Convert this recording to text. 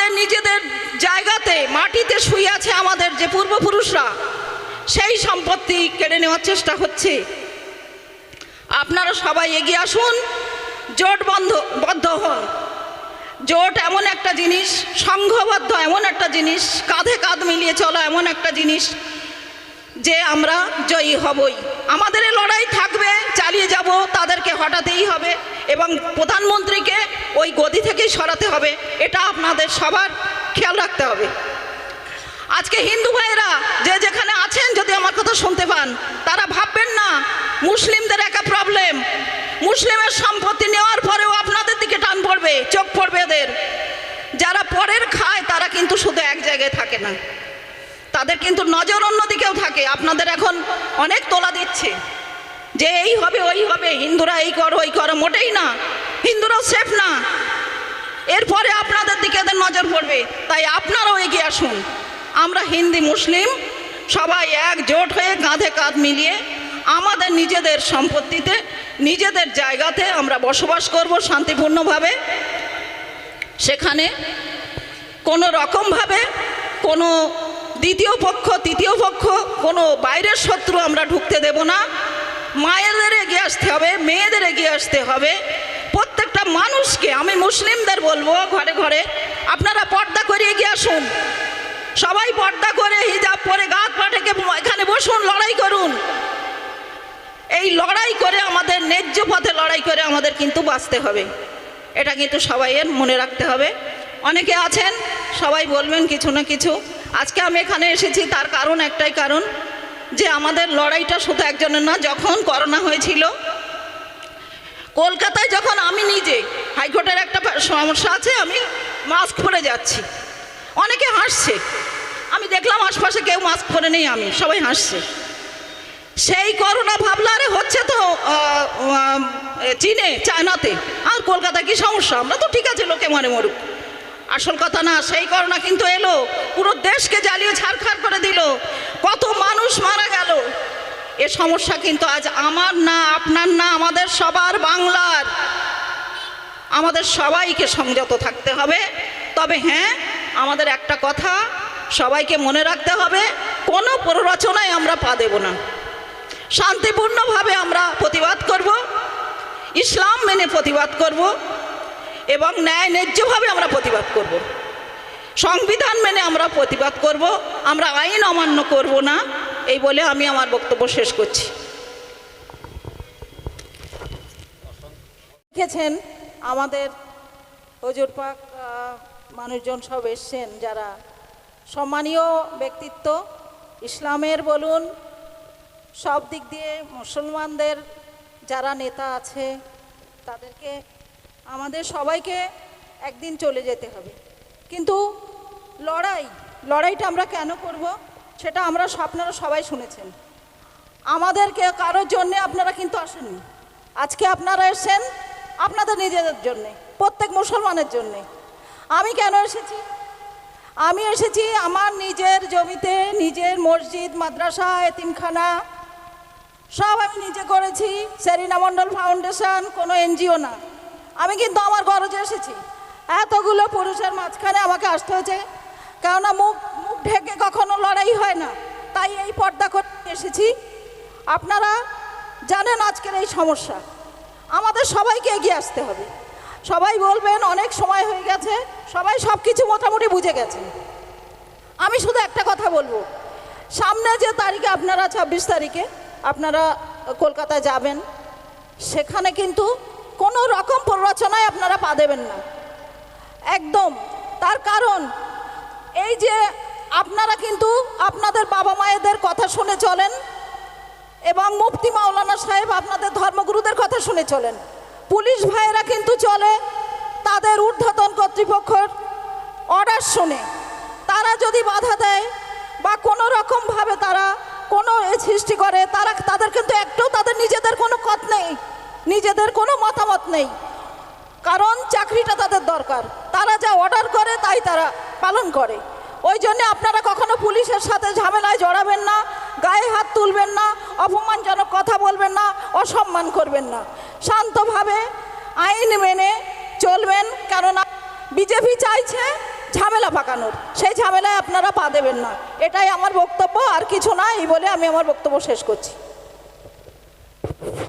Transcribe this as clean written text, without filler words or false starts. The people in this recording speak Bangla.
আমাদের নিজেদের জায়গাতে মাটিতে শুয়ে আছে আমাদের যে পূর্বপুরুষরা, সেই সম্পত্তি কেড়ে নেওয়ার চেষ্টা হচ্ছে। আপনারা সবাই এগিয়ে আসুন, জোটবদ্ধ হন। জোট এমন একটা জিনিস, সংঘবদ্ধ এমন একটা জিনিস, কাঁধে কাঁধ মিলিয়ে চলা এমন একটা জিনিস যে আমরা জয়ী হবই। আমাদের এই লড়াই থাকবে, চালিয়ে যাব, তাদেরকে হটাতেই হবে এবং প্রধানমন্ত্রীকে ওই গদি থেকেই সরাতে হবে। এটা আপনাদের সবার খেয়াল রাখতে হবে। আজকে হিন্দু ভাইয়েরা যে যেখানে আছেন, যদি আমার কথা শুনতে পান, তারা ভাববেন না মুসলিমদের একা প্রবলেম। মুসলিমের সম্পত্তি নেওয়ার পরেও আপনাদের দিকে টান পড়বে, চোখ পড়বে এদের। যারা পরের খায় তারা কিন্তু শুধু এক জায়গায় থাকে না, তাদের কিন্তু নজর অন্যদিকেও থাকে। আপনাদের এখন অনেক তোলা দিচ্ছে যে এই হবে ওই হবে, হিন্দুরা এই করো ওই করো, মোটেই না। হিন্দুরাও সেফ না, এরপরে আপনাদের দিকে এদের নজর পড়বে। তাই আপনারাও এগিয়ে আসুন। আমরা হিন্দু মুসলিম সবাই একজোট হয়ে কাঁধে কাঁধ মিলিয়ে আমাদের নিজেদের সম্পত্তিতে, নিজেদের জায়গাতে আমরা বসবাস করব শান্তিপূর্ণভাবে। সেখানে কোনো রকমভাবে কোনো দ্বিতীয় পক্ষ তৃতীয় পক্ষ, কোনো বাইরের শত্রু আমরা ঢুকতে দেব না। মায়েদের এগিয়ে আসতে হবে, মেয়েদের এগিয়ে আসতে হবে। প্রত্যেকটা মানুষকে আমি মুসলিমদের বলবো, ঘরে ঘরে আপনারা পর্দা করে এগিয়ে আসুন। সবাই পর্দা করে হিজাব পরে গাত পাঠেকে এখানে বসুন, লড়াই করুন। এই লড়াই করে আমাদের ন্যায্য পথে লড়াই করে আমাদের কিন্তু বাঁচতে হবে। এটা কিন্তু সবাইয়ের মনে রাখতে হবে। অনেকে আছেন সবাই বলবেন কিছু না কিছু। আজকে আমি এখানে এসেছি তার কারণ একটাই কারণ, যে আমাদের লড়াইটা শুধু একজনের না। যখন করোনা হয়েছিল কলকাতায়, যখন আমি নিজে হাইকোর্টের একটা সমস্যা আছে, আমি মাস্ক পরে যাচ্ছি, অনেকে হাসছে। আমি দেখলাম আশপাশে কেউ মাস্ক পরে নেই, আমি সবাই হাসছে। সেই করোনা ভাবলো আরে হচ্ছে তো চীনে, চায়নাতে, আর কলকাতায় কি সমস্যা, আমরা তো ঠিক আছে, লোকে মরে মরুক। আসল কথা না, সেই করোনা কিন্তু এলো, পুরো দেশকে জ্বালিয়ে ছারখার করে দিল, কত মানুষ মারা গেল। এ সমস্যা কিন্তু আজ আমার না, আপনার না, আমাদের সবার, বাংলার। আমাদের সবাইকে সংযত থাকতে হবে। তবে হ্যাঁ, আমাদের একটা কথা সবাইকে মনে রাখতে হবে, কোনো প্ররোচনায় আমরা পা দেব না। শান্তিপূর্ণভাবে আমরা প্রতিবাদ করব, ইসলাম মেনে প্রতিবাদ করব এবং ন্যায় ন্যায্যভাবে আমরা প্রতিবাদ করব। সংবিধান মেনে আমরা প্রতিবাদ করব, আমরা আইন অমান্য করব না। এই বলে আমি আমার বক্তব্য শেষ করছি। দেখেছেন আমাদের হুজুর পাক মানুষজন সব এসছেন, যারা সম্মানীয় ব্যক্তিত্ব, ইসলামের বলুন, সব দিক দিয়ে মুসলমানদের যারা নেতা আছে, তাদেরকে আমাদের সবাইকে একদিন চলে যেতে হবে। কিন্তু লড়াইটা আমরা কেন করব সেটা আপনারা সবাই শুনেছেন। আমাদেরকে কারোর জন্যে আপনারা কিন্তু আসেননি। আজকে আপনারা এসেছেন আপনাদের নিজেদের জন্যে, প্রত্যেক মুসলমানের জন্যে। আমি কেন এসেছি? আমি এসেছি আমার নিজের জমিতে, নিজের মসজিদ, মাদ্রাসা, এতিমখানা সব আমি নিজে করেছি। সেরিনা মণ্ডল ফাউন্ডেশন কোনো এনজিও না। আমি কিন্তু আমার গরজে এসেছি। এতগুলো পুরুষের মাঝখানে আমাকে আসতে হয়েছে, কেননা মুখ ঢেকে কখনো লড়াই হয় না, তাই এই পর্দা করে এসেছি। আপনারা জানেন আজকের এই সমস্যা, আমাদের সবাইকে এগিয়ে আসতে হবে। সবাই বলবেন অনেক সময় হয়ে গেছে, সবাই সব কিছু মোটামুটি বুঝে গেছেন। আমি শুধু একটা কথা বলবো, সামনে যে তারিখে আপনারা 26 তারিখে আপনারা কলকাতায় যাবেন, সেখানে কিন্তু কোনো রকম প্ররোচনায় আপনারা পা দেবেন না একদম। তার কারণ এই যে আপনারা কিন্তু আপনাদের বাবা মায়েদের কথা শুনে চলেন এবং মুফতি মাওলানা সাহেব আপনাদের ধর্মগুরুদের কথা শুনে চলেন। পুলিশ ভাইয়েরা কিন্তু চলে তাদের ঊর্ধ্বতন কর্তৃপক্ষের অর্ডার শুনে। তারা যদি বাধা দেয় বা কোনো রকমভাবে তারা কোনো সৃষ্টি করে, তাদের কিন্তু একটাও তাদের নিজেদের কোনো কথা নেই, নিজেদের কোনো মতামত নেই, কারণ চাকরিটা তাদের দরকার। তারা যা অর্ডার করে তাই তারা পালন করে। ওই জন্যে আপনারা কখনো পুলিশের সাথে ঝামেলায় জড়াবেন না, গায়ে হাত তুলবেন না, অপমানজনক কথা বলবেন না, অসম্মান করবেন না। শান্তভাবে আইন মেনে চলবেন, কেননা বিজেপি চাইছে ঝামেলা পাকানোর, সেই ঝামেলায় আপনারা পা দেবেন না, এটাই আমার বক্তব্য। আর কিছু না, এই বলে আমি আমার বক্তব্য শেষ করছি।